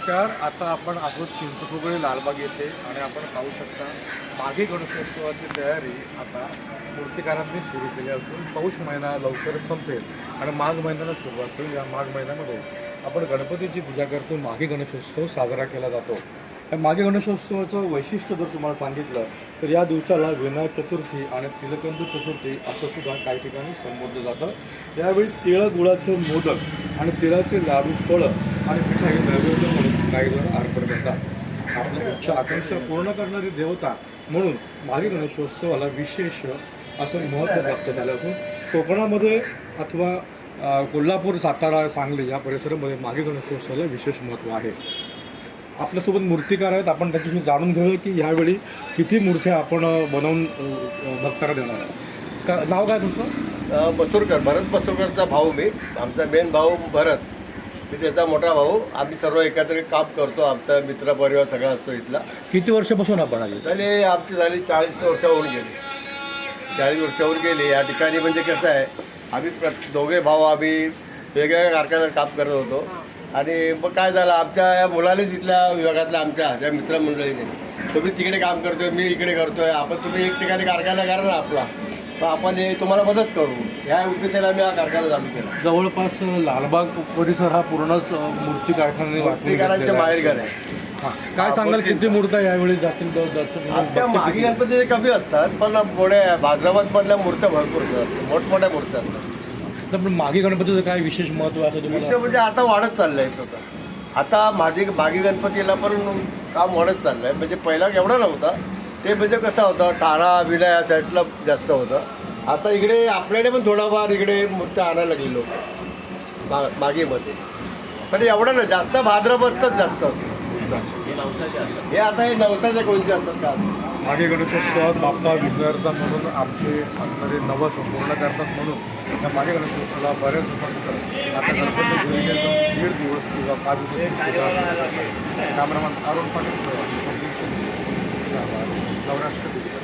नमस्कार. आता आपण आहोत चिंचपोकळी लालबाग येथे आणि आपण पाहू शकता मागे गणेशोत्सवाची तयारी आता मूर्तिकारांनी सुरू केली असून पौष महिना लवकरच संपेल आणि माघ महिन्याला सुरुवात होईल. या माघ महिन्यामध्ये आपण गणपतीची पूजा करतो. मागे गणेशोत्सव साजरा केला जातो. या मागे गणेशोत्सवाचं वैशिष्ट्य जर तुम्हाला सांगितलं तर या दिवसाला विनायक चतुर्थी आणि तिलकंदू चतुर्थी असं सुद्धा काही ठिकाणी संबोधलं जातं. यावेळी तिळ गुळाचे मोदक आणि तिळाचे लाडू फळं आणि मिठाई नैवेद्य म्हणून काही जण अर्पण करतात. आपल्या इच्छा आकांक्षा पूर्ण करणारी देवता म्हणून मागे गणेशोत्सवाला विशेष असं महत्त्व प्राप्त झालं असून कोकणामध्ये अथवा कोल्हापूर, सातारा, सांगली या परिसरामध्ये मागे गणेशोत्सवाला विशेष महत्त्व आहे. आपल्यासोबत मूर्तिकार आहेत. आपण त्यांच्याशी जाणून घेऊया की ह्यावेळी किती मूर्त्या आपण बनवून भक्तांना देणार आहे. नाव काय तुमचं? बसुरकर, भरत बसुरकरचा भाऊ मी. आमचा मेन भाऊ भरत, मी त्याचा मोठा भाऊ. आम्ही सर्व एकत्रित काम करतो. आमचा मित्रपरिवार सगळा असतो इथला. किती वर्षापासून आपण आले? आमची झाली 40 वर्ष होऊन गेली. 40 वर्ष होऊन गेली. या ठिकाणी म्हणजे कसं आहे, आम्ही दोघे भाऊ आम्ही वेगवेगळ्या कारखान्यात काम करत होतो. आणि मग काय झालं, आमच्या मुलाने तिथल्या विभागातल्या आमच्या ज्या मित्रमंडळीने, तुम्ही तिकडे काम करतोय, मी इकडे करतोय, आपण तुम्ही एक ठिकाणी कारखाना करा ना आपला, तर आपण तुम्हाला मदत करू, ह्या उद्देशाने आम्ही हा कारखाना चालू केला. जवळपास लालबाग परिसर हा पूर्णच मूर्ती कारखान्याने मूर्तिकारांचे बाहेरघर आहे. काय सांगाल किती मूर्त्या यावेळी जातील दर्शन? आमच्या मागे गणपती कमी असतात, पण पुढे भाद्रपदमधल्या मूर्त्या भरपूर असतात, मोठमोठ्या मूर्त्या असतात. तर मागे गणपतीचं काय विशेष महत्त्व असं विषय तुम्हाला? म्हणजे आता वाढत चाललंय होतं. आता मागे गणपतीला पण काम वाढत चाललंय. म्हणजे पहिला एवढा नव्हता. ते म्हणजे कसं होतं, ठाणा विडा या साईडला जास्त होतं. आता इकडे आपल्याकडे पण थोडाफार इकडे मूर्त्या आणायला लागली लोक मागेमध्ये, पण एवढं ना जास्त भाद्रपदच जास्त असतं. हे आता हे नवसाच्या कोणते असतात का? मागे गणेशोत्सवात बाप्पा विघ्नहर्ता म्हणून आमचे असणारे नवस पूर्ण करतात म्हणून त्या मागे गणेशोत्सवाला बरेच भक्त आता गणपती घरी गेलो 1.5 दिवस किंवा 5 दिवस. Cameraman Arun Patil sir, Navrashtra.